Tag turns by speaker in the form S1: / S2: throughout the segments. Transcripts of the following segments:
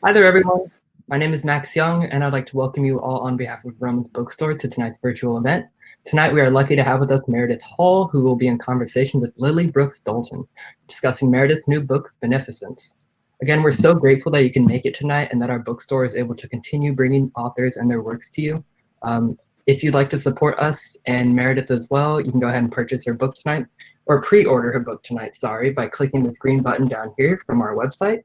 S1: Hi there, everyone. My name is Max Young, and I'd like to welcome you all on behalf of Vroman's Bookstore to tonight's virtual event. Tonight, we are lucky to have with us Meredith Hall, who will be in conversation with Lily Brooks-Dalton, discussing Meredith's new book, Beneficence. Again, we're so grateful that you can make it tonight and that our bookstore is able to continue bringing authors and their works to you. If you'd like to support us and Meredith as well, you can go ahead and purchase her book tonight, or pre-order her book tonight, by clicking this green button down here from our website.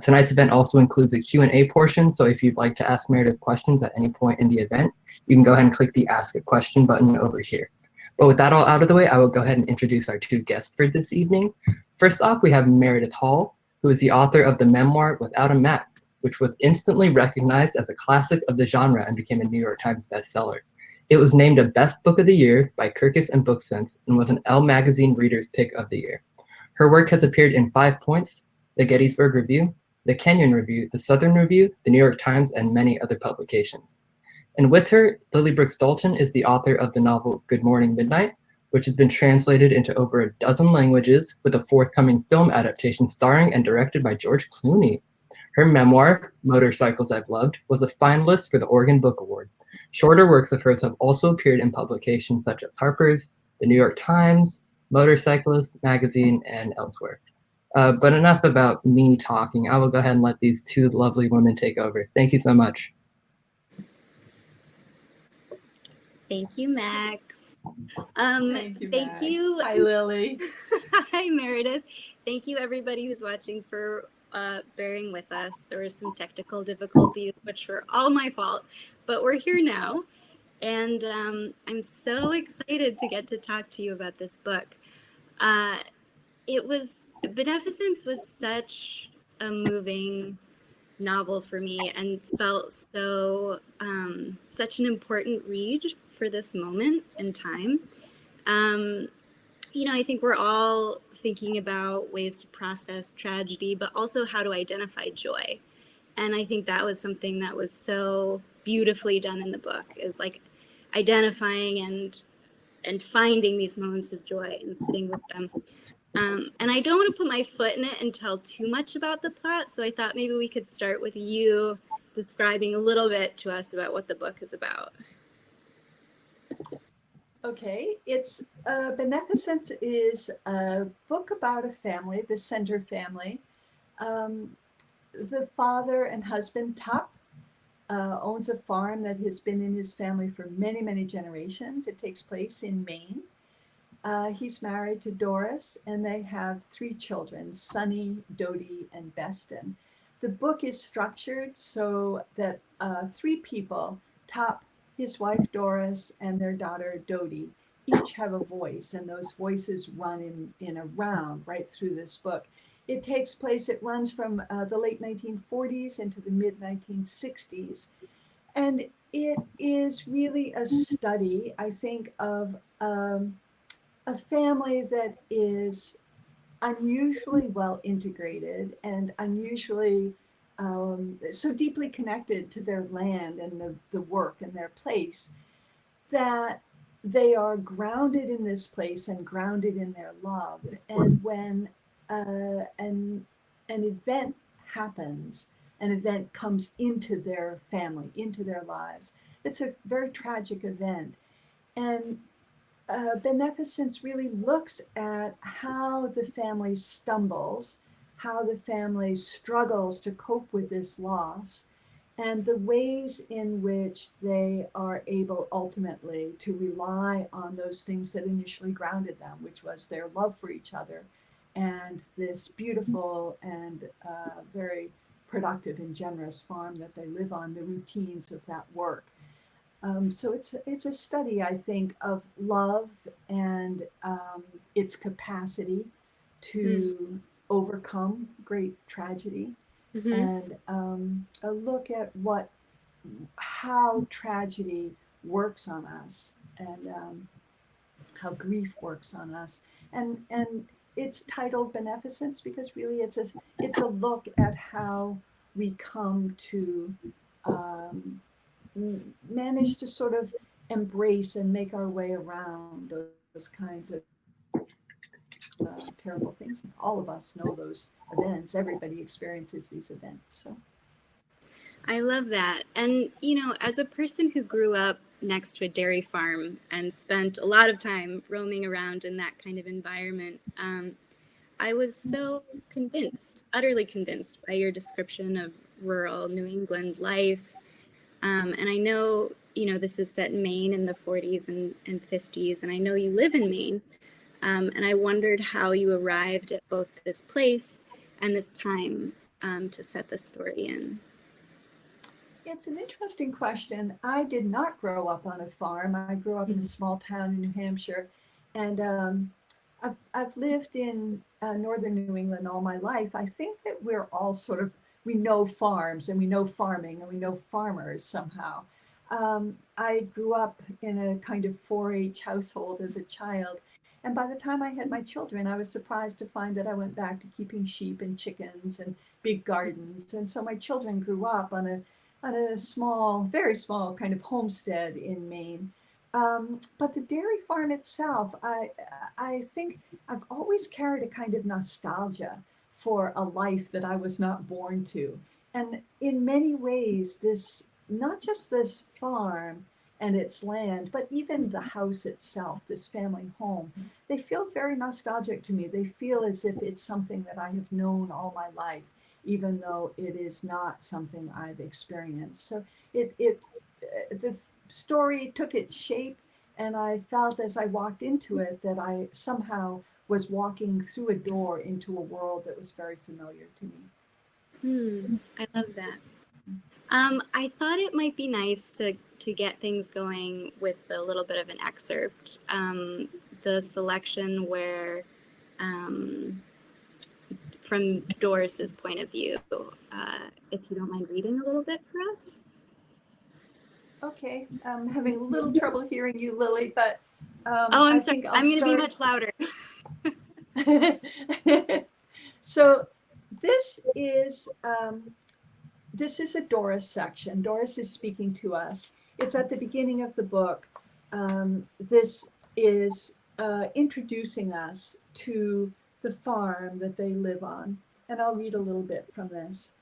S1: Tonight's event also includes a Q&A portion, so if you'd like to ask Meredith questions at any point in the event, you can go ahead and click the Ask a Question button over here. But with that all out of the way, I will go ahead and introduce our two guests for this evening. First off, we have Meredith Hall, who is the author of the memoir Without a Map, which was instantly recognized as a classic of the genre and became a New York Times bestseller. It was named a Best Book of the Year by Kirkus and Booksense and was an Elle Magazine Reader's Pick of the Year. Her work has appeared in 5 Points, the Gettysburg Review, the Kenyon Review, the Southern Review, the New York Times, and many other publications. And with her, Lily Brooks-Dalton is the author of the novel Good Morning Midnight, which has been translated into over a dozen languages, with a forthcoming film adaptation starring and directed by George Clooney. Her memoir, Motorcycles I've Loved, was a finalist for the Oregon Book Award. Shorter works of hers have also appeared in publications such as Harper's, the New York Times, Motorcyclist magazine, and elsewhere. But enough about me talking. I will go ahead and let these two lovely women take over. Thank you so much.
S2: Thank you, Max.
S3: Thank you. Hi, Lily.
S2: Hi, Meredith. Thank you, everybody who's watching, for bearing with us. There were some technical difficulties, which were all my fault, but we're here now. And I'm so excited to get to talk to you about this book. Beneficence was such a moving novel for me and felt so such an important read for this moment in time. I think we're all thinking about ways to process tragedy, but also how to identify joy. And I think that was something that was so beautifully done in the book, is like identifying and finding these moments of joy and sitting with them. And I don't want to put my foot in it and tell too much about the plot, so I thought maybe we could start with you describing a little bit to us about what the book is about.
S3: Okay, it's Beneficence is a book about a family, the Center family. The father and husband, Tup, owns a farm that has been in his family for many, many generations. It takes place in Maine. He's married to Doris, and they have 3 children, Sonny, Dodie, and Beston. The book is structured so that 3 people, Tup, his wife Doris, and their daughter Dodie, each have a voice, and those voices run in a round right through this book. It runs from the late 1940s into the mid 1960s. And it is really a study, I think, of a family that is unusually well integrated and unusually so deeply connected to their land and the work and their place, that they are grounded in this place and grounded in their love. And when an event happens, an event comes into their family, into their lives, it's a very tragic event. And Beneficence really looks at how the family stumbles, how the family struggles to cope with this loss, and the ways in which they are able ultimately to rely on those things that initially grounded them, which was their love for each other and this beautiful and very productive and generous farm that they live on, the routines of that work. So it's a study, I think, of love and its capacity to overcome great tragedy, and a look at how tragedy works on us, and how grief works on us, and it's titled Beneficence because really it's a look at how we come to manage to sort of embrace and make our way around those kinds of terrible things. All of us know those events. Everybody experiences these events. So
S2: I love that. And, as a person who grew up next to a dairy farm and spent a lot of time roaming around in that kind of environment, I was so convinced, utterly convinced by your description of rural New England life. And I know, this is set in Maine in the 40s and 50s, and I know you live in Maine. And I wondered how you arrived at both this place and this time to set the story in.
S3: It's an interesting question. I did not grow up on a farm. I grew up in a small town in New Hampshire, and I've lived in northern New England all my life. I think that we're all we know farms and we know farming and we know farmers somehow. I grew up in a kind of 4-H household as a child. And by the time I had my children, I was surprised to find that I went back to keeping sheep and chickens and big gardens. And so my children grew up on a small, very small kind of homestead in Maine. But the dairy farm itself, I think I've always carried a kind of nostalgia for a life that I was not born to. And in many ways, not just this farm and its land, but even the house itself, this family home, they feel very nostalgic to me. They feel as if it's something that I have known all my life, even though it is not something I've experienced. So the story took its shape, and I felt as I walked into it that I somehow was walking through a door into a world that was very familiar to me.
S2: I love that. I thought it might be nice to get things going with a little bit of an excerpt. The selection where, from Doris's point of view, if you don't mind reading a little bit for us.
S3: Okay, I'm having a little trouble hearing you, Lily, but
S2: I'm sorry. I'm going to be much louder.
S3: So this is a Doris section. Doris is speaking to us. It's at the beginning of the book. This is introducing us to the farm that they live on. And I'll read a little bit from this.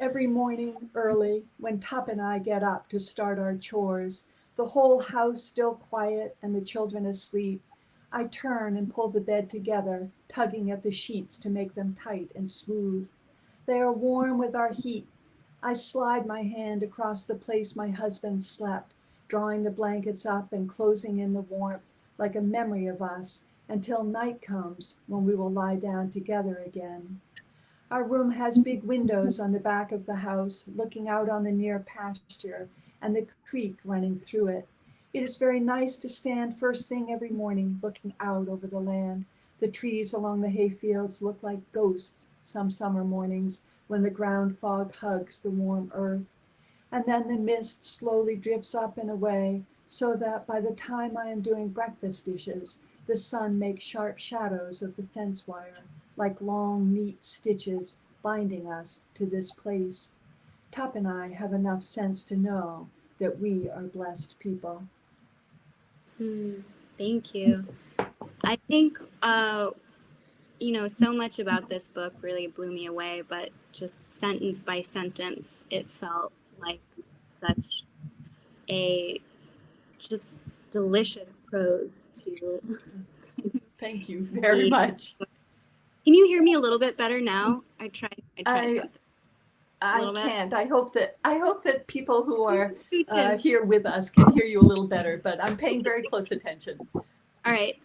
S3: Every morning early, when Tup and I get up to start our chores, the whole house still quiet and the children asleep, I turn and pull the bed together, tugging at the sheets to make them tight and smooth. They are warm with our heat. I slide my hand across the place my husband slept, drawing the blankets up and closing in the warmth like a memory of us until night comes when we will lie down together again. Our room has big windows on the back of the house, looking out on the near pasture and the creek running through it. It is very nice to stand first thing every morning looking out over the land. The trees along the hayfields look like ghosts some summer mornings when the ground fog hugs the warm earth. And then the mist slowly drifts up and away, so that by the time I am doing breakfast dishes, the sun makes sharp shadows of the fence wire, like long, neat stitches binding us to this place. Tup and I have enough sense to know that we are blessed people.
S2: Thank you. I think, so much about this book really blew me away, but just sentence by sentence, it felt like such a just delicious prose to.
S3: Thank you very much.
S2: Can you hear me a little bit better now? I tried something.
S3: I can't. I hope that people who are here with us can hear you a little better, but I'm paying very close attention.
S2: All right.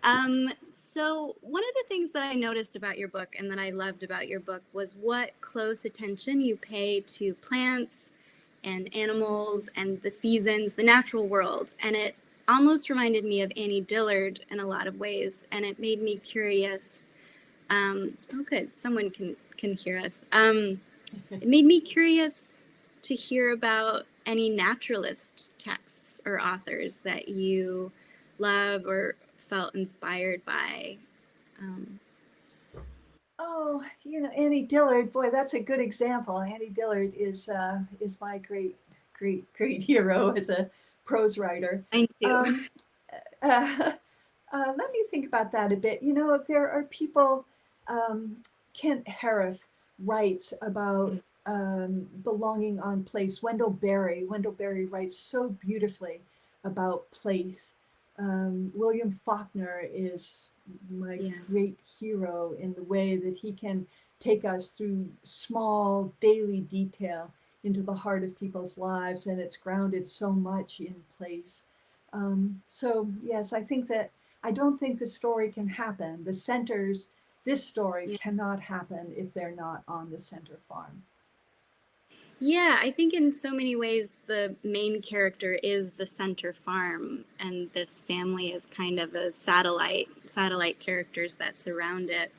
S2: So one of the things that I noticed about your book and that I loved about your book was what close attention you pay to plants and animals and the seasons, the natural world. And it almost reminded me of Annie Dillard in a lot of ways. And it made me curious. Oh, good. Someone can hear us. It made me curious to hear about any naturalist texts or authors that you love or felt inspired by.
S3: Oh, Annie Dillard, boy, that's a good example. Annie Dillard is my great hero as a prose writer.
S2: Mine too.
S3: Let me think about that a bit. There are people, Kent Harif writes about belonging on place. Wendell Berry writes so beautifully about place. William Faulkner is my great hero in the way that he can take us through small daily detail into the heart of people's lives, and it's grounded so much in place. So yes, I don't think the story can happen. This story cannot happen if they're not on the center farm.
S2: Yeah, I think in so many ways the main character is the center farm, and this family is kind of a satellite characters that surround it.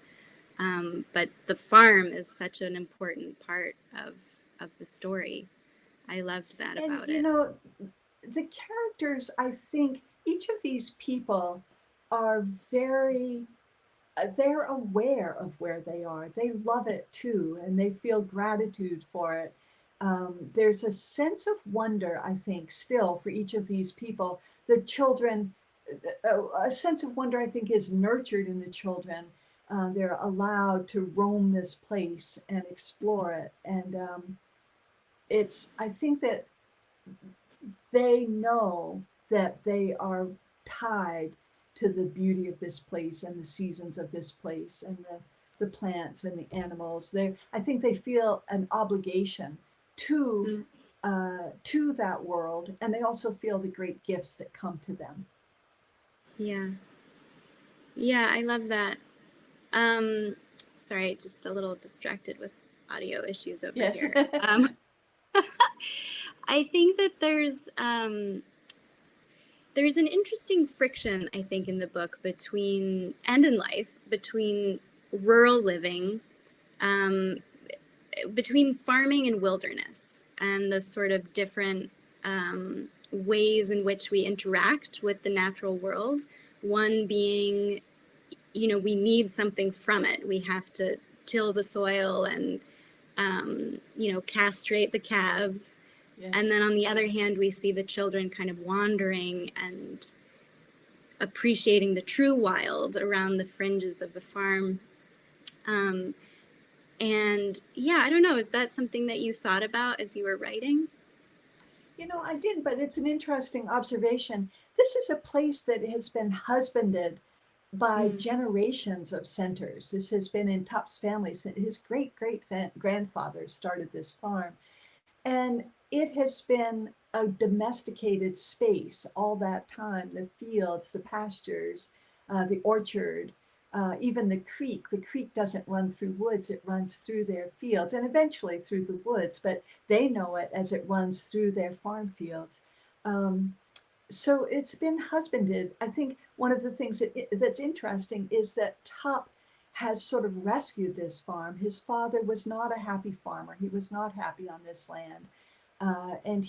S2: But the farm is such an important part of the story. I loved that about it.
S3: And you know, the characters, I think each of these people are very they're aware of where they are. They love it too, and they feel gratitude for it. There's a sense of wonder, I think, still for each of these people. The children, a sense of wonder, I think, is nurtured in the children. They're allowed to roam this place and explore it. And I think that they know that they are tied to the beauty of this place and the seasons of this place and the plants and the animals. I think they feel an obligation to to that world, and they also feel the great gifts that come to them.
S2: Yeah, I love that. Sorry, just a little distracted with audio issues over here. I think that there's an interesting friction, I think, in the book between, and in life, between rural living, between farming and wilderness, and the sort of different ways in which we interact with the natural world. One being, we need something from it. We have to till the soil and, castrate the calves. Yeah. And then on the other hand, we see the children kind of wandering and appreciating the true wild around the fringes of the farm. And yeah, I don't know, is that something that you thought about as you were writing?
S3: I didn't, but it's an interesting observation. This is a place that has been husbanded by generations of centers. This has been in Tup's family. His great-great-grandfather started this farm. And it has been a domesticated space all that time. The fields, the pastures, the orchard, even the creek. The creek doesn't run through woods, it runs through their fields and eventually through the woods, but they know it as it runs through their farm fields. So it's been husbanded. I think one of the things that's interesting is that Tup has sort of rescued this farm. His father was not a happy farmer. He was not happy on this land. And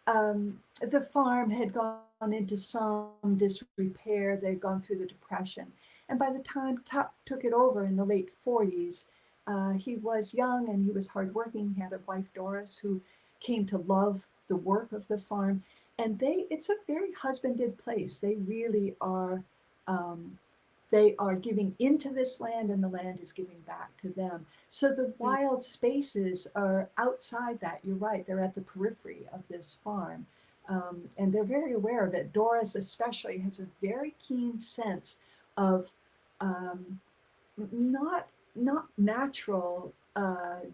S3: the farm had gone into some disrepair. They'd gone through the Depression. And by the time Tup took it over in the late 40s, he was young and he was hardworking. He had a wife, Doris, who came to love the work of the farm. And it's a very husbanded place. They really are, they are giving into this land and the land is giving back to them. So the wild spaces are outside that. You're right, they're at the periphery of this farm. And they're very aware of it. Doris especially has a very keen sense of not natural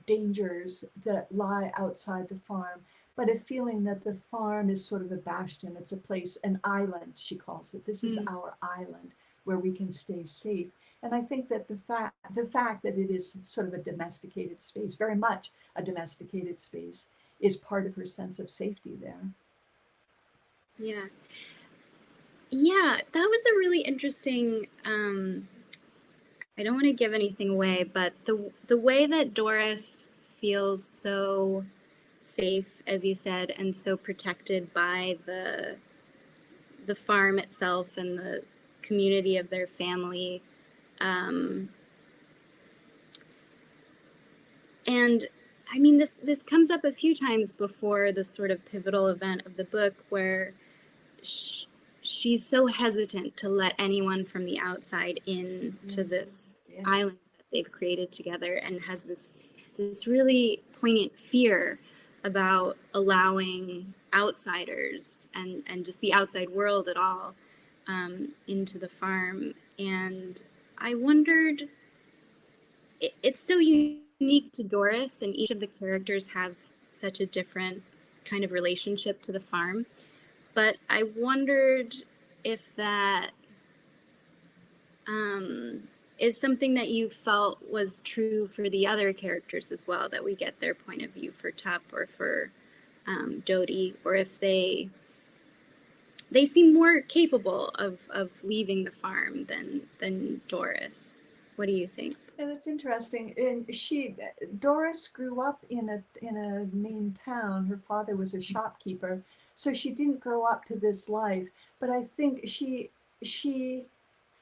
S3: dangers that lie outside the farm, but a feeling that the farm is sort of a bastion. It's a place, an island, she calls it. This is our island where we can stay safe. And I think that the fact that it is sort of a domesticated space, very much a domesticated space, is part of her sense of safety there.
S2: Yeah. Yeah, that was a really interesting, I don't want to give anything away, but the way that Doris feels so safe, as you said, and so protected by the farm itself and the community of their family. And I mean, this comes up a few times before the sort of pivotal event of the book where she's so hesitant to let anyone from the outside in to this island that they've created together, and has this this really poignant fear about allowing outsiders and just the outside world at all into the farm. And I wondered, it's so unique to Doris, and each of the characters have such a different kind of relationship to the farm. But I wondered if that is something that you felt was true for the other characters as well, that we get their point of view for Tup or for Dodie, or if they seem more capable of leaving the farm than Doris. What do you think?
S3: Yeah, that's interesting. And Doris grew up in a Maine town. Her father was a shopkeeper, so she didn't grow up to this life. But I think she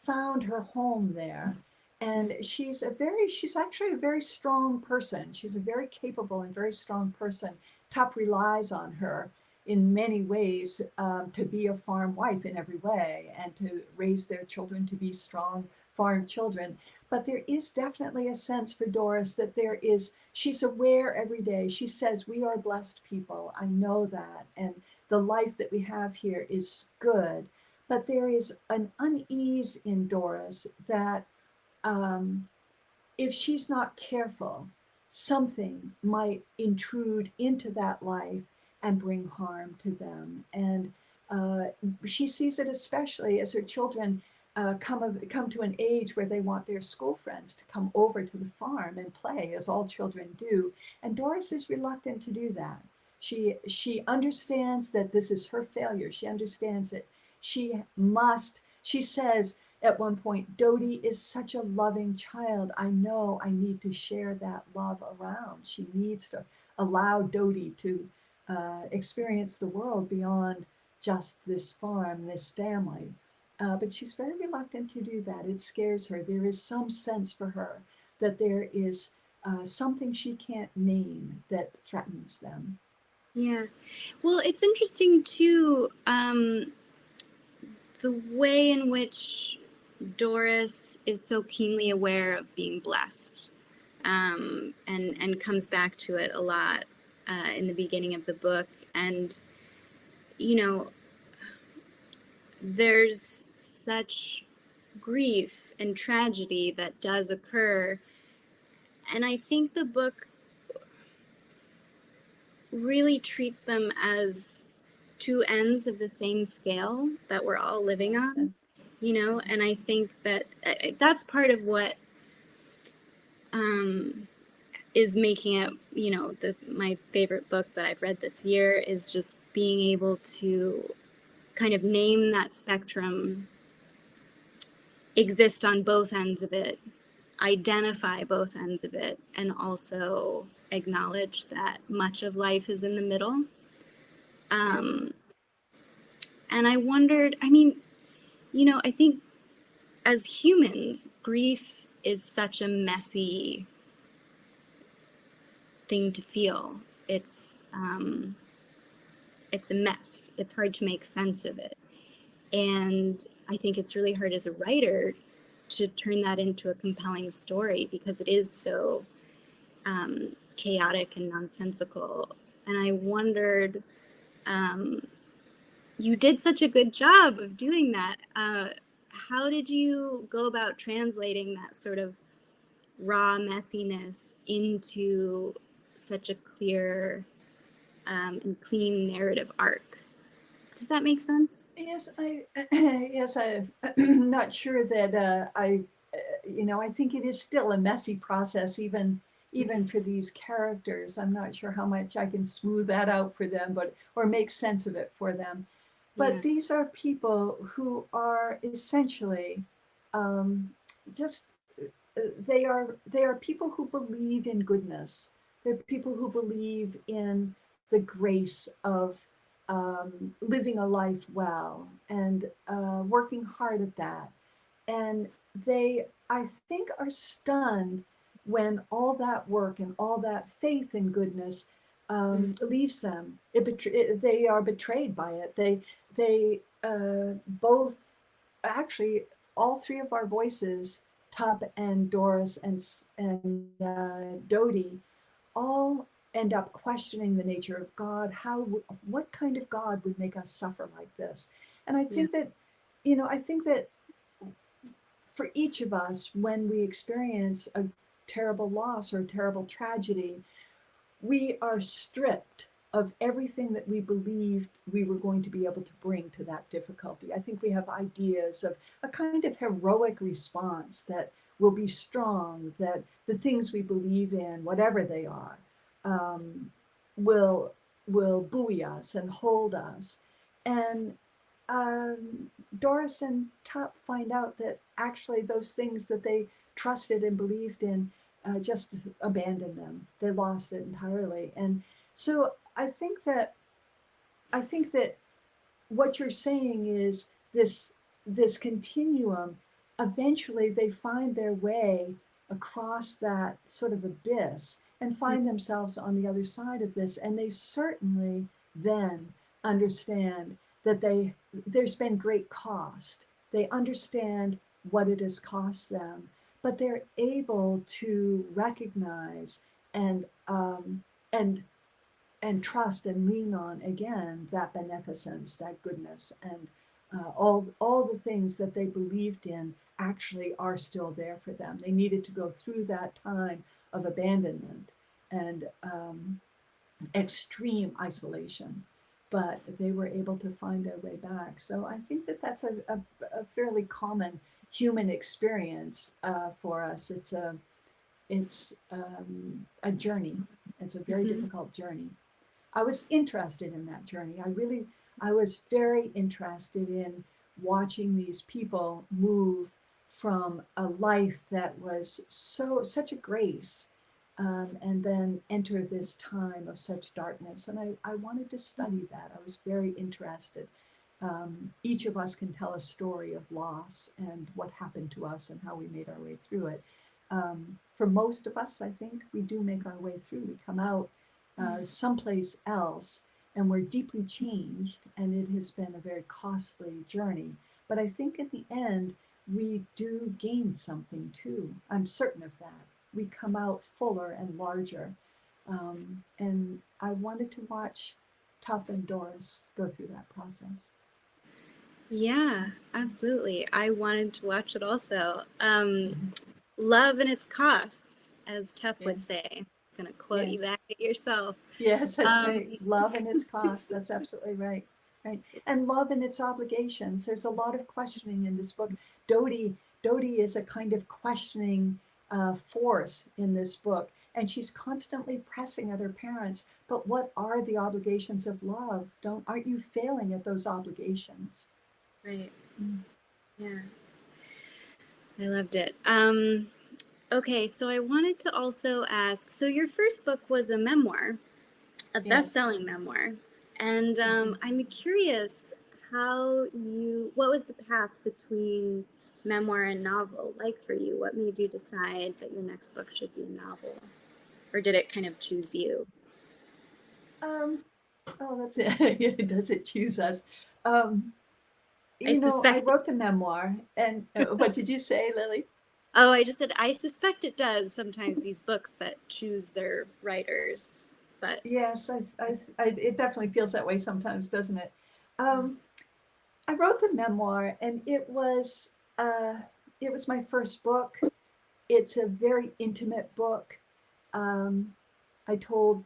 S3: found her home there, and she's actually a very strong person. She's a very capable and very strong person. Tup relies on her in many ways to be a farm wife in every way, and to raise their children to be strong farm children. But there is definitely a sense for Doris that she's aware every day. She says, we are blessed people. I know that. And the life that we have here is good. But there is an unease in Doris that if she's not careful, something might intrude into that life and bring harm to them. And she sees it especially as her children come to an age where they want their school friends to come over to the farm and play, as all children do. And Doris is reluctant to do that. She understands that this is her failure. She understands it. She says at one point, Dodie is such a loving child. I know I need to share that love around. She needs to allow Dodie to experience the world beyond just this farm, this family. But she's very reluctant to do that. It scares her. There is some sense for her that there is something she can't name that threatens them.
S2: Yeah. Well, it's interesting too, the way in which Doris is so keenly aware of being blessed, and comes back to it a lot in the beginning of the book. And, you know, there's such grief and tragedy that does occur. And I think the book really treats them as two ends of the same scale that we're all living on, and I think that that's part of what is making it, my favorite book that I've read this year, is just being able to kind of name that spectrum, exist on both ends of it, identify both ends of it, and also acknowledge that much of life is in the middle. And I wondered, I think as humans, grief is such a messy thing to feel. It's a mess. It's hard to make sense of it. And I think it's really hard as a writer to turn that into a compelling story, because it is so chaotic and nonsensical. And I wondered, you did such a good job of doing that. How did you go about translating that sort of raw messiness into such a clear and clean narrative arc? Does that make sense?
S3: Yes, I'm not sure that I think it is still a messy process, even for these characters. I'm not sure how much I can smooth that out for them, or make sense of it for them. But these are people who are essentially they are people who believe in goodness. They're people who believe in the grace of living a life well, and working hard at that. And they, I think, are stunned when all that work and all that faith in goodness leaves them. They are betrayed by it. They both, actually, all three of our voices, Tup and Doris and Dodie, all end up questioning the nature of God. What kind of God would make us suffer like this? And I
S2: Yeah.
S3: think that, I think that for each of us, when we experience a terrible loss or a terrible tragedy, we are stripped of everything that we believed we were going to be able to bring to that difficulty. I think we have ideas of a kind of heroic response that will be strong, that the things we believe in, whatever they are, um, will buoy us and hold us. And Doris and Tup find out that actually those things that they trusted and believed in just abandoned them. They lost it entirely. And so I think that what you're saying is this continuum. Eventually, they find their way across that sort of abyss and find themselves on the other side of this. And they certainly then understand that there's been great cost. They understand what it has cost them, but they're able to recognize and and trust and lean on again that beneficence, that goodness, and all the things that they believed in actually are still there for them. They needed to go through that time of abandonment and extreme isolation, but they were able to find their way back. So I think that that's a fairly common human experience for us. It's a journey. It's a very difficult journey. I was interested in that journey. I was very interested in watching these people move from a life that was such a grace, and then enter this time of such darkness. And I wanted to study that. I was very interested. Each of us can tell a story of loss and what happened to us and how we made our way through it. For most of us, I think we do make our way through. We come out someplace else, and we're deeply changed, and it has been a very costly journey. But I think at the end, we do gain something too. I'm certain of that. We come out fuller and larger. And I wanted to watch Tup and Doris go through that process.
S2: Yeah, absolutely. I wanted to watch it also. Love and its costs, as Tup
S3: Yeah.
S2: would say. I'm going to quote you
S3: Yes.
S2: back at yourself.
S3: Yes, that's
S2: Um,
S3: right. Love and its cost. That's absolutely right. Right. And love and its obligations. There's a lot of questioning in this book. Dodie is a kind of questioning force in this book, and she's constantly pressing at her parents. But what are the obligations of love? Aren't you failing at those obligations?
S2: right. Yeah, I loved it. Okay, so I wanted to also ask, so your first book was a memoir, a
S3: Yes.
S2: best-selling memoir. And I'm curious what was the path between memoir and novel like for you? What made you decide that your next book should be a novel? Or did it kind of choose you?
S3: Um, oh, that's it. Does it choose us? Um,
S2: I
S3: I
S2: suspect,
S3: wrote the memoir, and what did you say, Lily?
S2: oh, I just said, I suspect it does sometimes, these books that choose their writers, but
S3: Yes, it definitely feels that way sometimes, doesn't it? Um, I wrote the memoir, and it was my first book. It's a very intimate book. Um, I told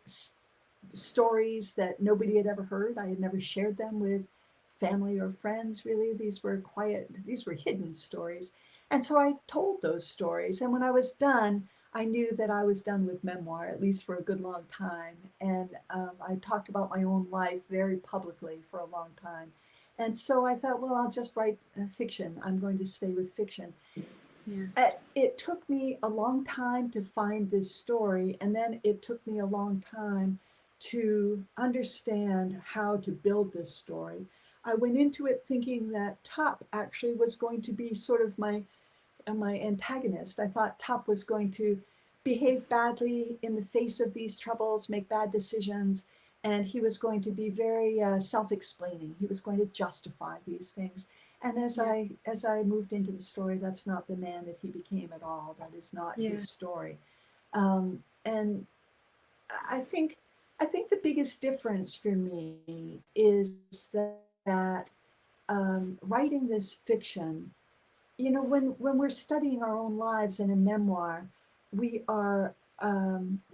S3: stories that nobody had ever heard. I had never shared them with family or friends, really. These were hidden stories. And so I told those stories. And when I was done, I knew that I was done with memoir, at least for a good long time. And I talked about my own life very publicly for a long time. And so I thought, well, I'll just write fiction. I'm going to stay with fiction.
S2: yeah.
S3: It took me a long time to find this story, and then it took me a long time to understand how to build this story. I went into it thinking that Tup actually was going to be sort of my antagonist. I thought Tup was going to behave badly in the face of these troubles, make bad decisions, and he was going to be very self-explaining. He was going to justify these things. And
S2: Yeah.
S3: as I moved into the story, that's not the man that he became at all. That is not
S2: Yeah.
S3: his story. And I think the biggest difference for me is that writing this fiction, you know, when we're studying our own lives in a memoir, we are,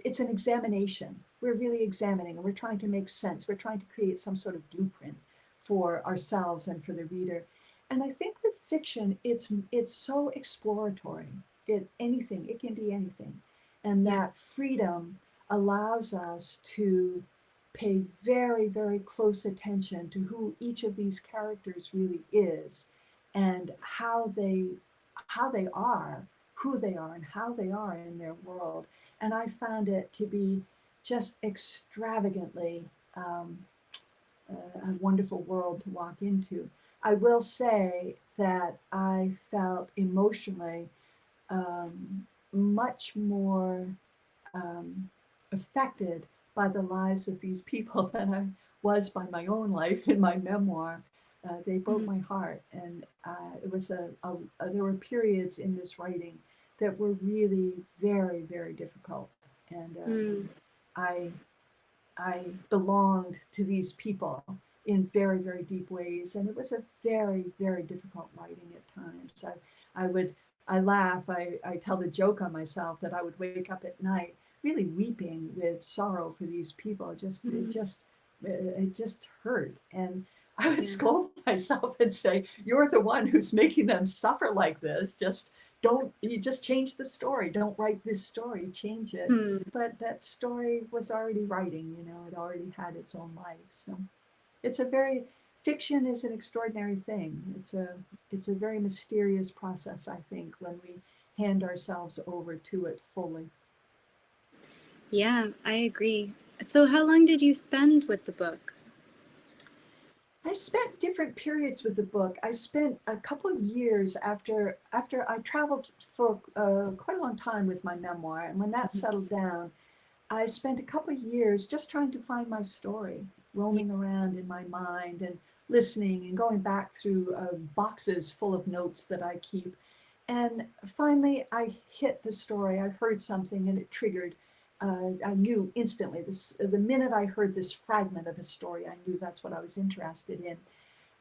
S3: it's an examination. We're really examining, and we're trying to make sense. We're trying to create some sort of blueprint for ourselves and for the reader. And I think with fiction, it's so exploratory. It can be anything, and
S2: Yeah.
S3: that freedom allows us to pay very, very close attention to who each of these characters really is, and how they are, who they are, and how they are in their world. And I found it to be just extravagantly a wonderful world to walk into. I will say that I felt emotionally much more affected by the lives of these people than I was by my own life in my memoir. They broke
S2: Mhm.
S3: my heart, and it was there were periods in this writing that were really very, very difficult, and
S2: Mm.
S3: I I belonged to these people in very, very deep ways, and it was a very, very difficult writing at times. I laugh, I tell the joke on myself that I would wake up at night really weeping with sorrow for these people.
S2: Mhm.
S3: It just hurt, and I would
S2: Yeah.
S3: scold myself and say, "You're the one who's making them suffer like this. You just change the story. Don't write this story. Change it."
S2: Hmm.
S3: But that story was already writing, you know, it already had its own life. So it's a very, fiction is an extraordinary thing. It's a very mysterious process, I think, when we hand ourselves over to it fully.
S2: Yeah, I agree. So, how long did you spend with the book?
S3: I spent different periods with the book. I spent a couple of years after I traveled for quite a long time with my memoir, and when that settled down, I spent a couple of years just trying to find my story,
S2: Yeah.
S3: roaming around in my mind and listening and going back through boxes full of notes that I keep. And finally, I hit the story. I heard something and it triggered. I knew instantly. The minute I heard this fragment of a story, I knew that's what I was interested in.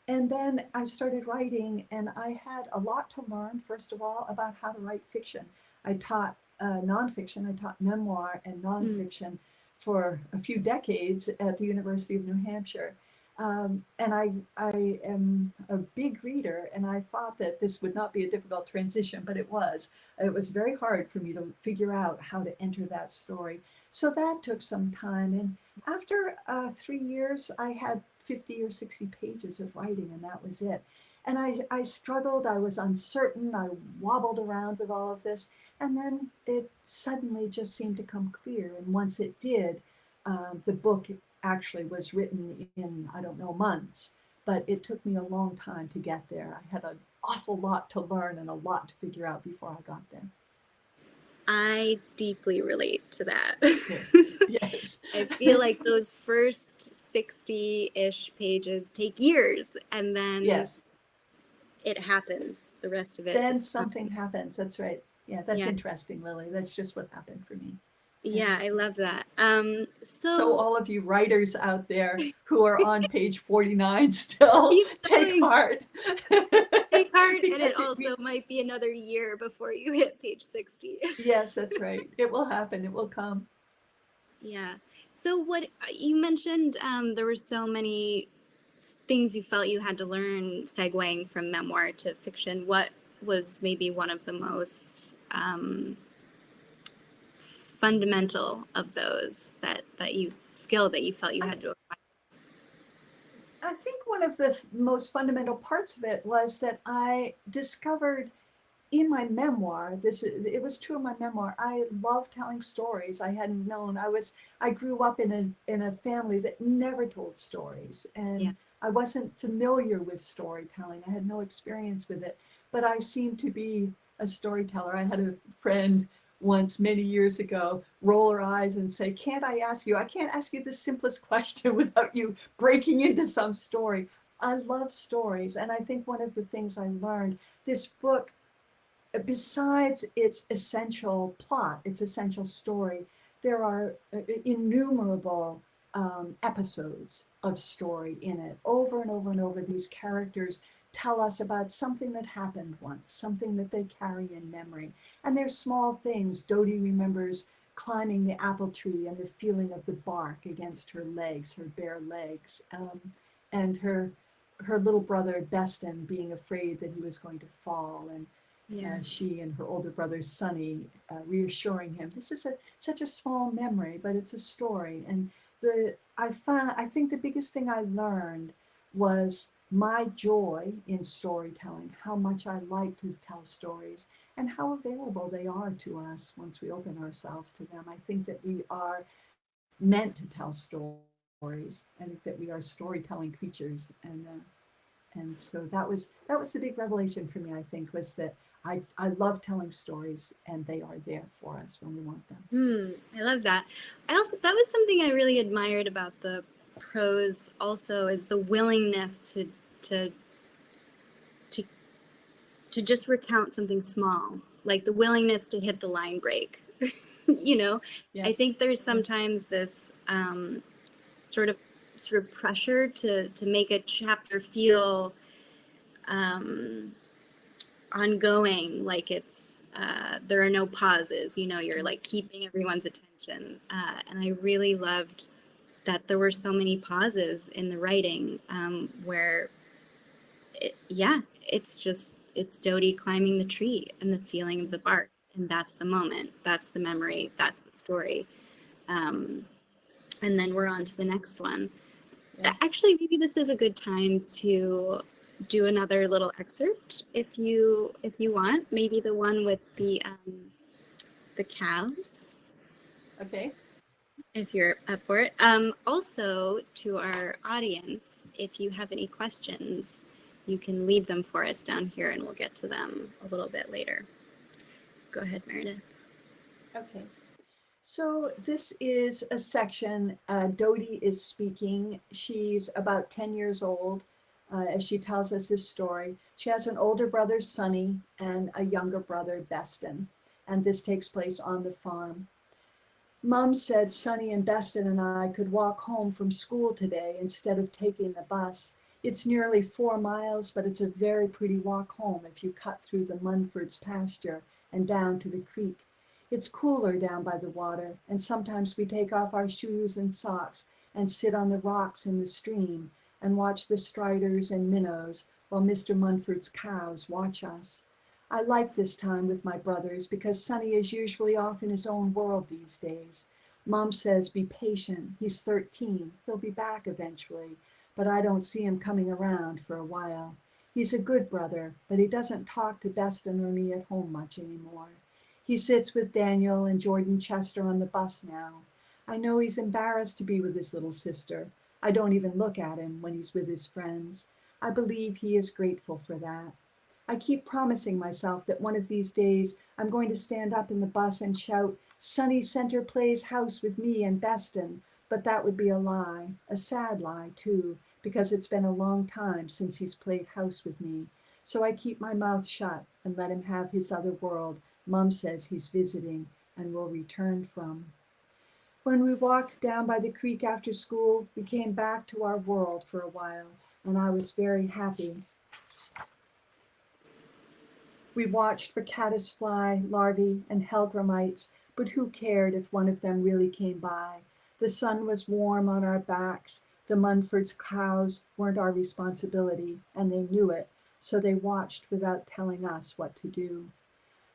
S3: And then I started writing, and I had a lot to learn, first of all, about how to write fiction. I taught nonfiction, I taught memoir and
S2: Mm.
S3: nonfiction for a few decades at the University of New Hampshire. And I am a big reader, and I thought that this would not be a difficult transition, but it was. It was very hard for me to figure out how to enter that story. So that took some time. And after 3 years, I had 50 or 60 pages of writing, and that was it. And I struggled, I was uncertain, I wobbled around with all of this, and then it suddenly just seemed to come clear. And once it did, the book actually was written in, I don't know, months, but it took me a long time to get there. I had an awful lot to learn and a lot to figure out before I got there.
S2: I deeply relate to that.
S3: Yes. Yes.
S2: I feel like those first 60-ish pages take years, and then
S3: Yes.
S2: it happens. The rest of it
S3: Then
S2: just
S3: something happens. That's right. Yeah, that's
S2: yeah.
S3: interesting, Lily. That's just what happened for me. Yeah.
S2: Yeah, I love that.
S3: So
S2: So
S3: all of you writers out there who are on page 49 still,
S2: keep
S3: take
S2: going.
S3: heart.
S2: Take heart, and it
S3: Because
S2: also might be another year before you hit page 60.
S3: yes, that's right. It will happen. It will come.
S2: Yeah. So what you mentioned, there were so many things you felt you had to learn segueing from memoir to fiction. What was maybe one of the most fundamental of those that you skill that you felt you
S3: I,
S2: had to acquire?
S3: I think one of the most fundamental parts of it was that I discovered in my memoir, it was true in my memoir. I love telling stories. I hadn't known. I grew up in a family that never told stories,
S2: Yeah.
S3: and I wasn't familiar with storytelling. I had no experience with it, but I seemed to be a storyteller. I had a friend once many years ago roll her eyes and say, "Can't I ask you? I can't ask you the simplest question without you breaking into some story." I love stories, and I think one of the things I learned, this book, besides its essential plot, its essential story, there are innumerable episodes of story in it. Over and over and over, these characters tell us about something that happened once, something that they carry in memory. And they're small things. Dodie remembers climbing the apple tree and the feeling of the bark against her legs, her bare legs, and her little brother Beston being afraid that he was going to fall, and she and her older brother Sonny reassuring him. This is such a small memory, but it's a story. And I think the biggest thing I learned was my joy in storytelling, how much I like to tell stories, and how available they are to us once we open ourselves to them. I think that we are meant to tell stories, and that we are storytelling creatures. And so that was the big revelation for me, I think, was that I love telling stories, and they are there for us when we want them.
S2: I love that. That was something I really admired about the prose also, is the willingness to just recount something small, like the willingness to hit the line break. Yes. I think there's sometimes this sort of pressure to make a chapter feel ongoing, like it's there are no pauses, you're like keeping everyone's attention, and I really loved that there were so many pauses in the writing, where it's Dodie climbing the tree and the feeling of the bark, and that's the moment, that's the memory, that's the story, and then we're on to the next one. Actually, maybe this is a good time to do another little excerpt if you want, maybe the one with the calves.
S3: Okay.
S2: If you're up for it. Also, to our audience, if you have any questions, you can leave them for us down here, and we'll get to them a little bit later. Go ahead, Meredith.
S3: Okay. So this is a section, Dodie is speaking. She's about 10 years old as she tells us this story. She has an older brother, Sonny, and a younger brother, Beston. And this takes place on the farm. Mom said Sonny and Beston and I could walk home from school today instead of taking the bus. It's nearly 4 miles, but it's a very pretty walk home if you cut through the Munfords' pasture and down to the creek. It's cooler down by the water, and sometimes we take off our shoes and socks and sit on the rocks in the stream and watch the striders and minnows while Mr. Munford's cows watch us. I like this time with my brothers because Sonny is usually off in his own world these days. Mom says be patient. He's 13. He'll be back eventually, but I don't see him coming around for a while. He's a good brother, but he doesn't talk to Beston or me at home much anymore. He sits with Daniel and Jordan Chester on the bus now. I know he's embarrassed to be with his little sister. I don't even look at him when he's with his friends. I believe he is grateful for that. I keep promising myself that one of these days I'm going to stand up in the bus and shout, "Sonny Center plays house with me and Beston," but that would be a lie, a sad lie too, because it's been a long time since he's played house with me. So I keep my mouth shut and let him have his other world Mom says he's visiting and will return from. When we walked down by the creek after school, we came back to our world for a while, and I was very happy. We watched for caddisfly larvae and hellgrammites, but who cared if one of them really came by? The sun was warm on our backs. The Munfords' cows weren't our responsibility, and they knew it, so they watched without telling us what to do.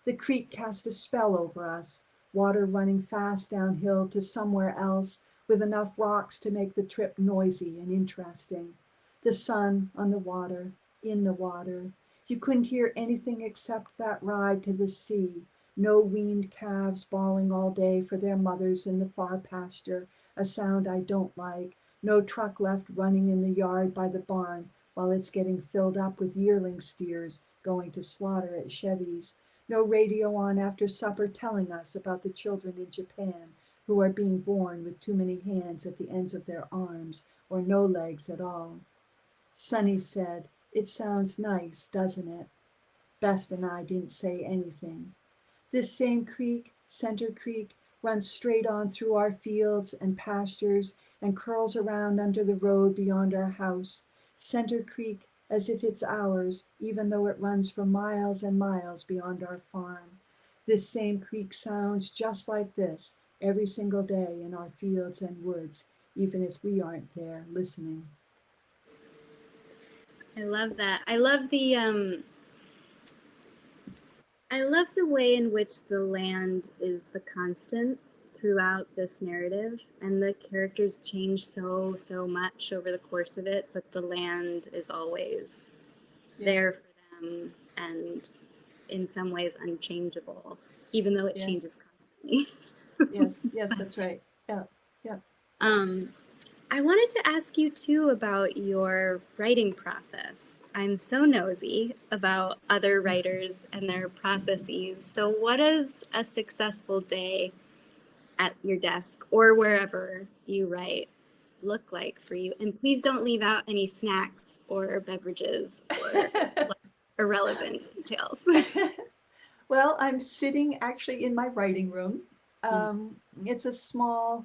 S3: The creek cast a spell over us, water running fast downhill to somewhere else, with enough rocks to make the trip noisy and interesting. The sun on the water, in the water. You couldn't hear anything except that ride to the sea. No weaned calves bawling all day for their mothers in the far pasture, a sound I don't like. No truck left running in the yard by the barn while it's getting filled up with yearling steers going to slaughter at Chevy's. No radio on after supper telling us about the children in Japan who are being born with too many hands at the ends of their arms or no legs at all. Sonny said, "It sounds nice, doesn't it?" Best and I didn't say anything. This same creek, Center Creek, runs straight on through our fields and pastures and curls around under the road beyond our house. Center Creek as if it's ours, even though it runs for miles and miles beyond our farm. This same creek sounds just like this every single day in our fields and woods, even if we aren't there listening.
S2: I love that. I love the way in which the land is the constant throughout this narrative, and the characters change so much over the course of it, but the land is always there for them and in some ways unchangeable, even though it changes constantly.
S3: Yes, that's right. Yeah.
S2: I wanted to ask you too about your writing process. I'm so nosy about other writers and their processes. So what does a successful day at your desk or wherever you write look like for you? And please don't leave out any snacks or beverages or irrelevant details.
S3: Well, I'm sitting actually in my writing room. It's a small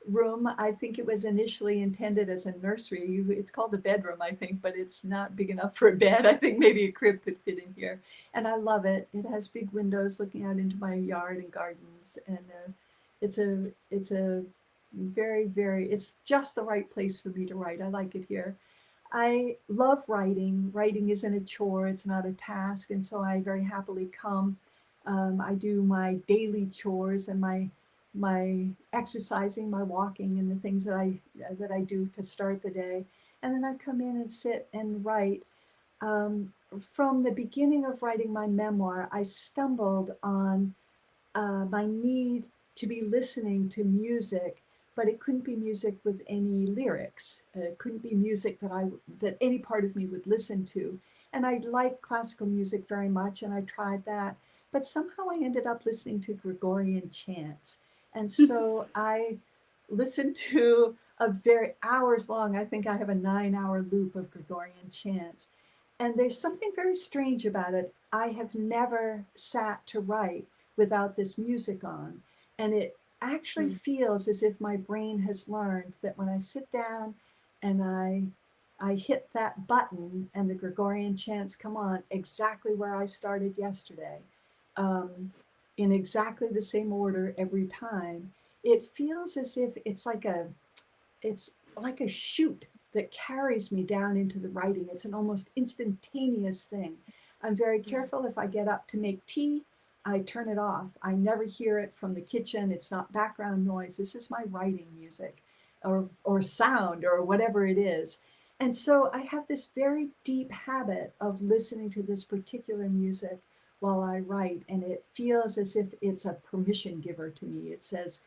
S3: room. I think it was initially intended as a nursery. It's called a bedroom, I think, but it's not big enough for a bed. I think maybe a crib could fit in here. And I love it. It has big windows looking out into my yard and gardens. And it's a very, it's just the right place for me to write. I like it here. I love writing. Writing isn't a chore, it's not a task. And so I very happily come. I do my daily chores and my exercising, my walking, and the things that I do to start the day. And then I come in and sit and write. From the beginning of writing my memoir, I stumbled on my need to be listening to music, but it couldn't be music with any lyrics. It couldn't be music that any part of me would listen to. And I like classical music very much, and I tried that. But somehow I ended up listening to Gregorian chants. And so I listened to a very hours long, I think I have a 9-hour loop of Gregorian chants. And there's something very strange about it. I have never sat to write without this music on. And it actually feels as if my brain has learned that when I sit down and I hit that button and the Gregorian chants come on exactly where I started yesterday, in exactly the same order every time, it feels as if it's like a chute that carries me down into the writing. It's an almost instantaneous thing. I'm very careful if I get up to make tea, I turn it off. I never hear it from the kitchen. It's not background noise. This is my writing music or sound or whatever it is. And so I have this very deep habit of listening to this particular music while I write, and it feels as if it's a permission giver to me. It says,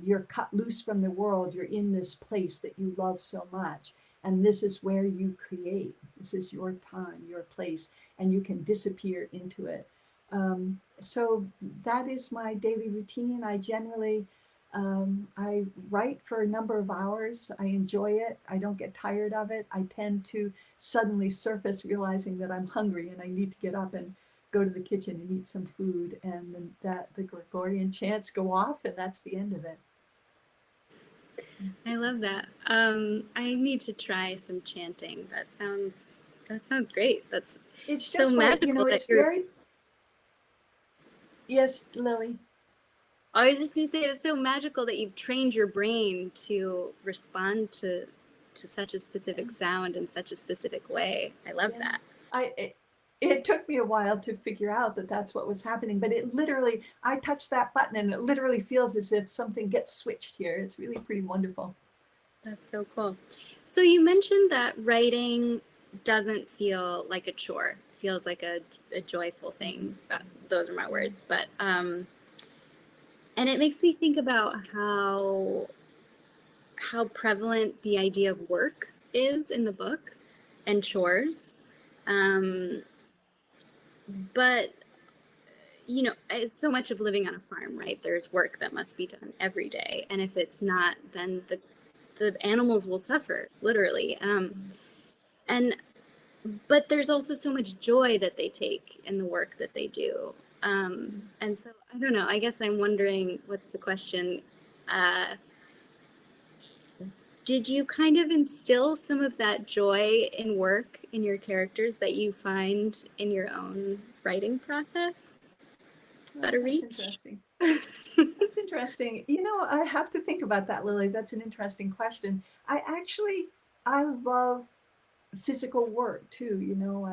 S3: you're cut loose from the world. You're in this place that you love so much. And this is where you create. This is your time, your place, and you can disappear into it. So that is my daily routine. I generally, I write for a number of hours. I enjoy it. I don't get tired of it. I tend to suddenly surface realizing that I'm hungry and I need to get up and go to the kitchen and eat some food, and then the Gregorian chants go off, and that's the end of it.
S2: I love that. I need to try some chanting. That sounds great.
S3: It's
S2: so
S3: just
S2: magical.
S3: You know, it's very. Yes, Lily.
S2: I was just going to say, it's so magical that you've trained your brain to respond to such a specific sound in such a specific way. I love that.
S3: It took me a while to figure out that that's what was happening, but it literally, I touched that button and it literally feels as if something gets switched here. It's really pretty wonderful.
S2: That's so cool. So you mentioned that writing doesn't feel like a chore. It feels like a joyful thing. Those are my words. But and it makes me think about how prevalent the idea of work is in the book and chores. But you know, it's so much of living on a farm, right? There's work that must be done every day, and if it's not, then the animals will suffer, literally. But there's also so much joy that they take in the work that they do. And so I don't know, I guess I'm wondering, what's the question? Did you kind of instill some of that joy in work in your characters that you find in your own writing process? Is that a
S3: That's
S2: reach?
S3: interesting. That's interesting. You know, I have to think about that, Lily. That's an interesting question. I love physical work too. You know,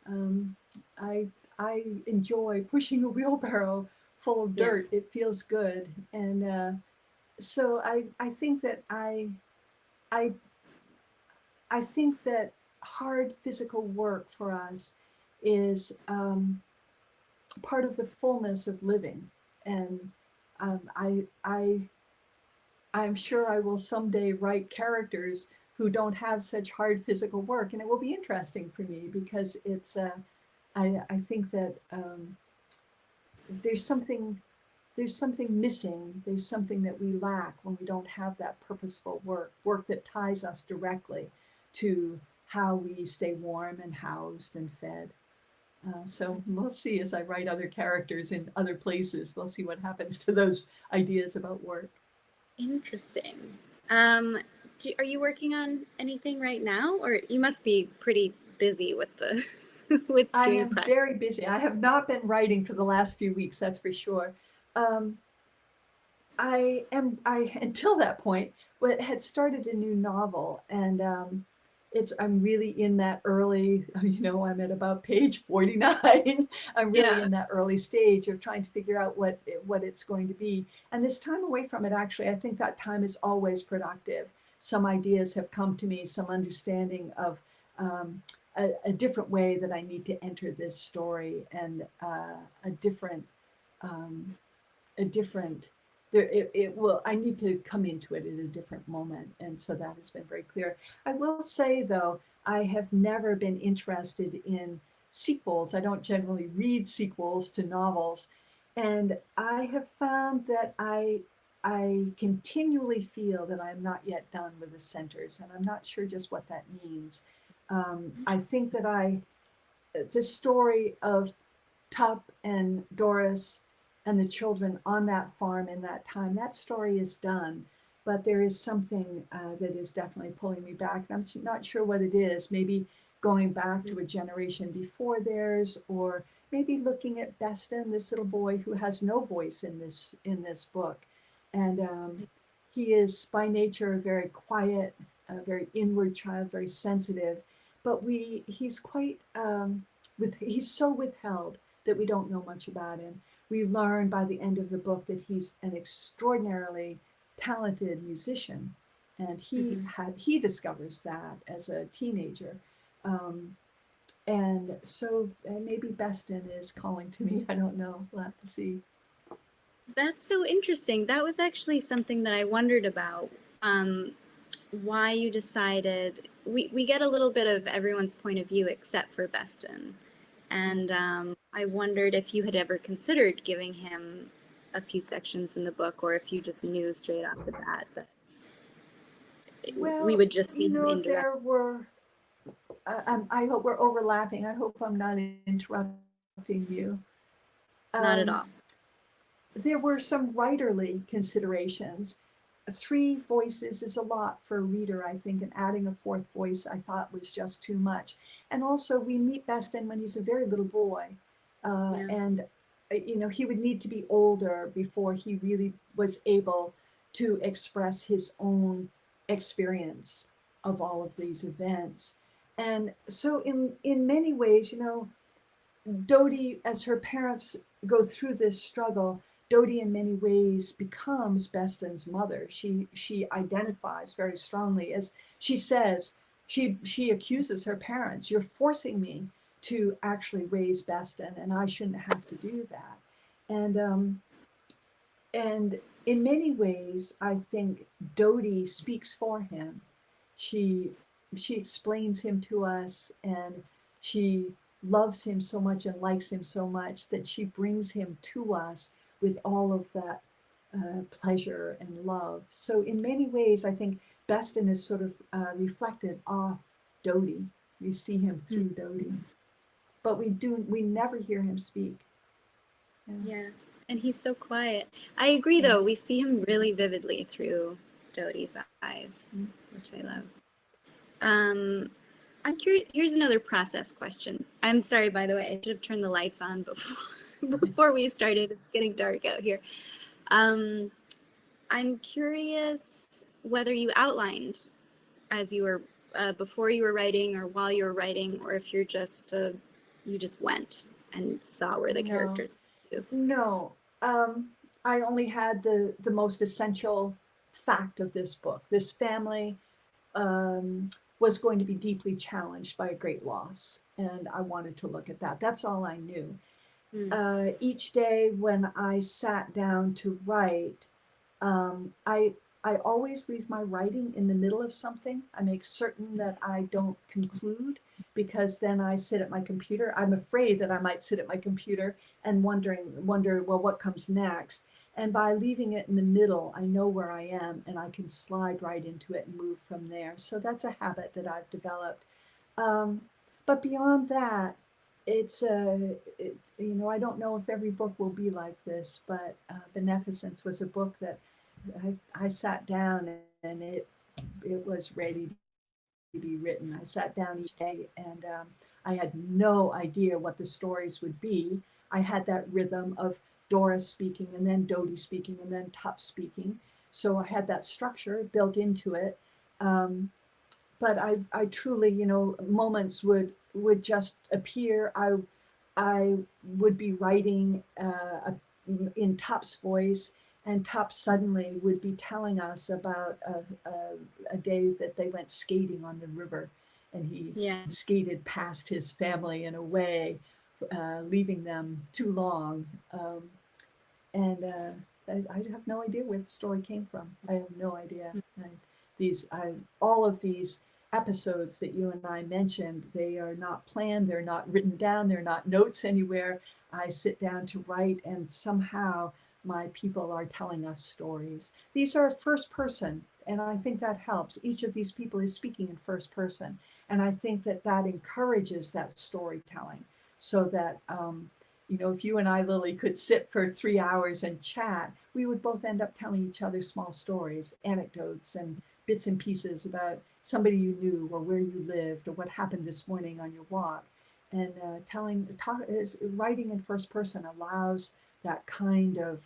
S3: um, I, I enjoy pushing a wheelbarrow full of
S2: Yeah.
S3: dirt. It feels good, and so I think that I, I think that hard physical work for us is part of the fullness of living, and um, I, I, I'm sure I will someday write characters who don't have such hard physical work, and it will be interesting for me because I think that there's something there's something missing. There's something that we lack when we don't have that purposeful work that ties us directly to how we stay warm and housed and fed. So we'll see as I write other characters in other places. We'll see what happens to those ideas about work.
S2: Interesting. Are you working on anything right now, or you must be pretty busy with the with
S3: I
S2: doing
S3: am
S2: press?
S3: very busy. I have not been writing for the last few weeks, that's for sure. Um, I until that point, had started a new novel, and I'm really in that early, you know, I'm at about page 49. I'm really
S2: Yeah.
S3: in that early stage of trying to figure out what it's going to be. And this time away from it, actually, I think that time is always productive. Some ideas have come to me, some understanding of um, a different way that I need to enter this story, and um, a different it will I need to come into it at a different moment, and so that has been very clear. I will say though, I have never been interested in sequels. I don't generally read sequels to novels, and I have found that I continually feel that I'm not yet done with the centers, and I'm not sure just what that means. I think that the story of Tup and Doris and the children on that farm in that time, that story is done. But there is something that is definitely pulling me back. I'm not sure what it is. Maybe going back to a generation before theirs, or maybe looking at Beston, this little boy who has no voice in this book, and he is by nature a very quiet, very inward child, very sensitive. But he's quite he's so withheld that we don't know much about him. We learn by the end of the book that he's an extraordinarily talented musician, and he discovers that as a teenager. Um, and so maybe Beston is calling to me. I don't know. We'll have to see.
S2: That's so interesting. That was actually something that I wondered about. Why you decided we get a little bit of everyone's point of view except for Beston. And I wondered if you had ever considered giving him a few sections in the book, or if you just knew straight off the bat that we
S3: Well,
S2: would just see
S3: you
S2: him
S3: know,
S2: indirect.
S3: there were. I hope we're overlapping. I hope I'm not interrupting you.
S2: Not at
S3: Um,
S2: all.
S3: there were some writerly considerations. Three voices is a lot for a reader, I think, and adding a fourth voice I thought was just too much. And also, we meet Beston when he's a very little boy,
S2: Yeah.
S3: and you know, he would need to be older before he really was able to express his own experience of all of these events. And so, in many ways, you know, Dodie, as her parents go through this struggle, Dodie in many ways becomes Beston's mother. She identifies very strongly, as she says, she accuses her parents, "You're forcing me to actually raise Beston, and I shouldn't have to do that." And in many ways, I think Dodie speaks for him. She she explains him to us, and she loves him so much and likes him so much that she brings him to us with all of that pleasure and love. So in many ways, I think Beston is sort of reflected off Dodie. We see him through Dodie, but we never hear him speak.
S2: Yeah. And he's so quiet. I agree, though. We see him really vividly through Dodie's eyes, which I love. I'm curious. Here's another process question. I'm sorry, by the way, I should have turned the lights on before we started. It's getting dark out here. I'm curious whether you outlined as you were before you were writing or while you were writing, or if you're just you just went and saw where the characters do.
S3: No, I only had the most essential fact of this book. This family was going to be deeply challenged by a great loss, and I wanted to look at that. That's all I knew. Each day when I sat down to write, I always leave my writing in the middle of something. I make certain that I don't conclude, because then I sit at my computer. I'm afraid that I might sit at my computer and wonder, well, what comes next? And by leaving it in the middle, I know where I am and I can slide right into it and move from there. So that's a habit that I've developed. But beyond that, it's I don't know if every book will be like this, but Beneficence was a book that I sat down and it was ready to be written. I sat down each day and I had no idea what the stories would be. I had that rhythm of Doris speaking and then Dodie speaking and then Tup speaking. So I had that structure built into it. But I truly, moments would just appear. I would be writing in Tup's voice, and Tup suddenly would be telling us about a day that they went skating on the river, and he skated past his family and away, leaving them too long. And I have no idea where the story came from. I have no idea. All of these episodes that you and I mentioned, they are not planned, they're not written down, they're not notes anywhere. I sit down to write, and somehow my people are telling us stories. These are first person, and I think that helps. Each of these people is speaking in first person, and I think that encourages that storytelling, so that if you and I, Lily, could sit for 3 hours and chat, we would both end up telling each other small stories, anecdotes, and bits and pieces about somebody you knew, or where you lived, or what happened this morning on your walk. And writing in first person allows that kind of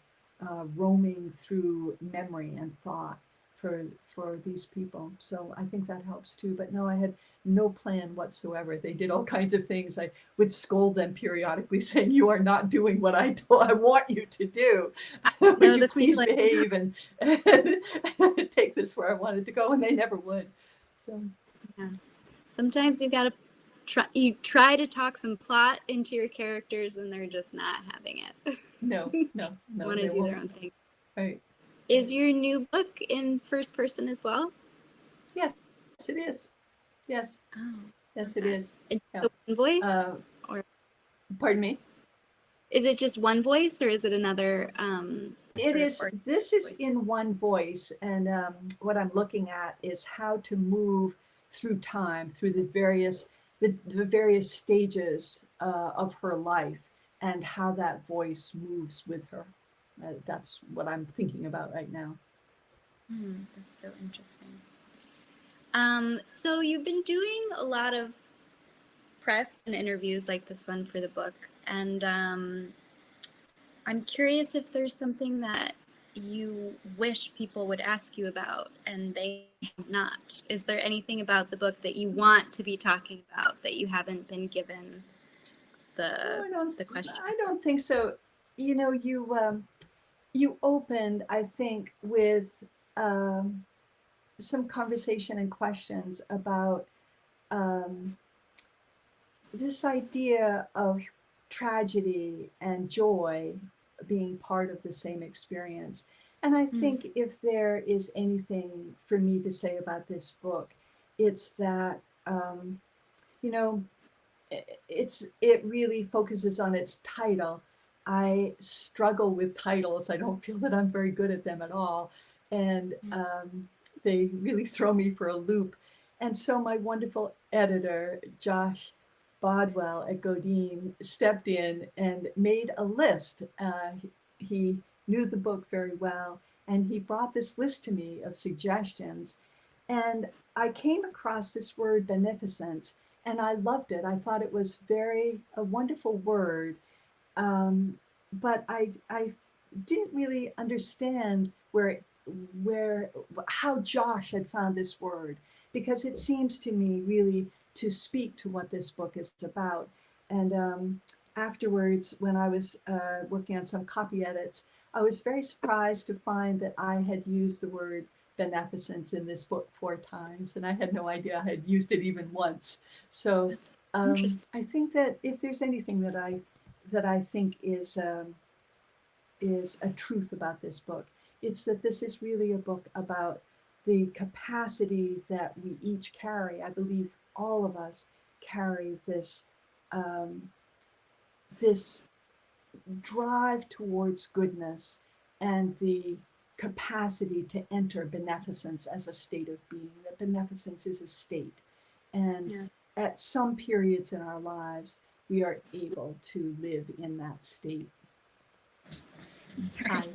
S3: roaming through memory and thought for these people. So I think that helps too. But no, I had no plan whatsoever. They did all kinds of things. I would scold them periodically, saying, "You are not doing what I want you to do. Would you please behave and take this where I wanted to go?" And they never would. So
S2: yeah, sometimes you got to try to talk some plot into your characters, and they're just not having it.
S3: No.
S2: Want to do their own thing.
S3: Right.
S2: Is your new book in first person as well?
S3: Yes, it is. Yes.
S2: Oh,
S3: yes, it is.
S2: It's the one voice? Or
S3: pardon me?
S2: Is it just one voice, or is it another?
S3: It is. This is in one voice, and what I'm looking at is how to move through time, through the various stages of her life, and how that voice moves with her. That's what I'm thinking about right now.
S2: That's so interesting. So you've been doing a lot of press and interviews like this one for the book, and I'm curious if there's something that you wish people would ask you about and they have not. Is there anything about the book that you want to be talking about that you haven't been given the question?
S3: I don't think so. You opened, I think, with some conversation and questions about this idea of tragedy and joy being part of the same experience. And I think if there is anything for me to say about this book, it's that, it really focuses on its title. I struggle with titles. I don't feel that I'm very good at them at all. And they really throw me for a loop. And so my wonderful editor, Josh Bodwell at Godine stepped in and made a list. He knew the book very well, and he brought this list to me of suggestions. And I came across this word beneficence, and I loved it. I thought it was a wonderful word, but I didn't really understand how Josh had found this word, because it seems to me really to speak to what this book is about. And afterwards, when I was working on some copy edits, I was very surprised to find that I had used the word beneficence in this book 4 times, and I had no idea I had used it even once. So I think that if there's anything that I think is a truth about this book, it's that this is really a book about the capacity that we each carry. I believe all of us carry this this drive towards goodness and the capacity to enter beneficence as a state of being. That beneficence is a state, and at some periods in our lives, we are able to live in that state.
S2: Sorry.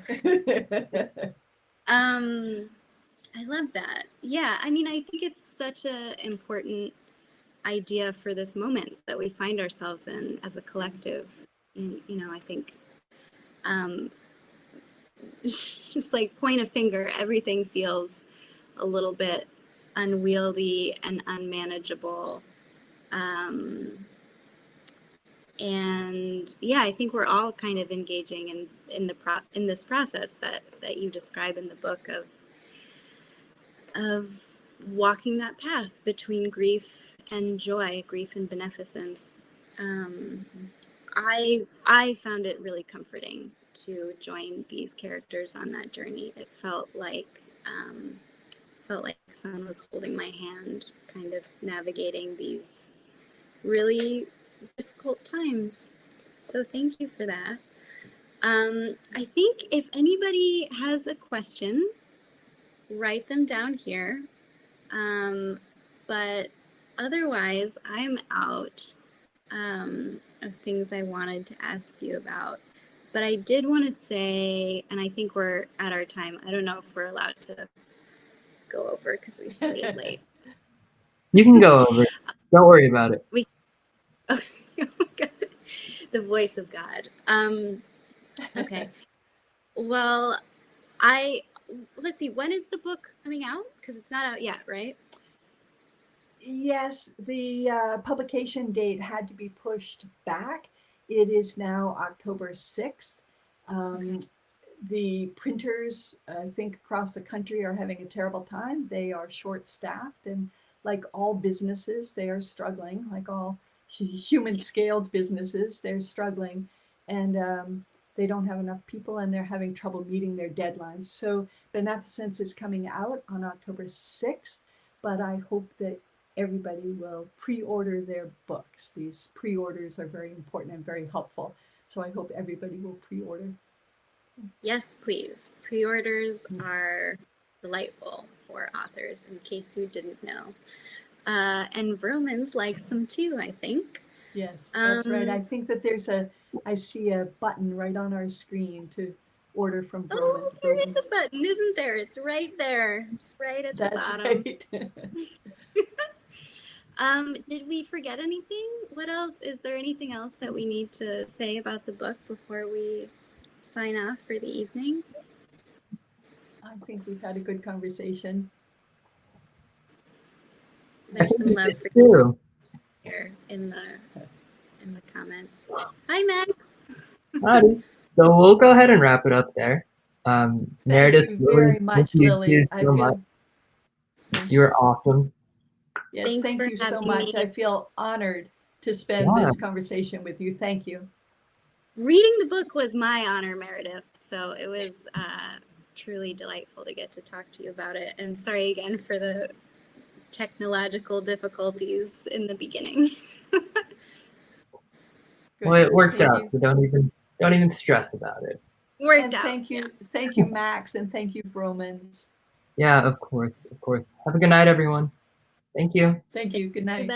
S2: I love that. Yeah, I mean, I think it's such an important idea for this moment that we find ourselves in as a collective. You know, I think just like point a finger, everything feels a little bit unwieldy and unmanageable. And yeah, I think we're all kind of engaging in this process that you describe in the book of walking that path between grief and joy, grief and beneficence. I found it really comforting to join these characters on that journey. It felt like someone was holding my hand, kind of navigating these really difficult times. So thank you for that. I think if anybody has a question, write them down here. But otherwise, I'm out of things I wanted to ask you about. But I did want to say, and I think we're at our time. I don't know if we're allowed to go over because we started late.
S1: You can go over. Don't worry about it.
S2: Oh my God. The voice of God. Okay. Well, let's see, when is the book coming out? Because it's not out yet, right?
S3: Yes, the publication date had to be pushed back. It is now October 6th. The printers, I think, across the country are having a terrible time. They are short-staffed, and like all businesses, they are struggling. Like all human-scaled businesses, they're struggling, and they don't have enough people, and they're having trouble meeting their deadlines. So Beneficence is coming out on October 6th, but I hope that everybody will pre-order their books. These pre-orders are very important and very helpful. So I hope everybody will pre-order.
S2: Yes, please. Pre-orders are delightful for authors, in case you didn't know. And Vroman likes them too, I think.
S3: Yes, that's right. I think that I see a button right on our screen to order from Vroman.
S2: Oh, there is a button, isn't there? It's right there. It's right at the bottom. Right. Did we forget anything? What else? Is there anything else that we need to say about the book before we sign off for the evening?
S3: I think we've had a good conversation.
S2: There's some love for you here in the comments. Hi, Max.
S1: Howdy. So we'll go ahead and wrap it up there. Meredith,
S3: thank you very much, Lily.
S1: You're awesome.
S3: Yes, thank you so much. I feel honored to spend this conversation with you. Thank you.
S2: Reading the book was my honor, Meredith. So it was truly delightful to get to talk to you about it. And sorry again for the technological difficulties in the beginning.
S1: Well, it worked out. So don't even stress about it.
S2: Worked out.
S3: Thank you, Max, and thank you, Vroman.
S1: Yeah, of course. Have a good night, everyone. Thank you.
S3: Thank you. Good night.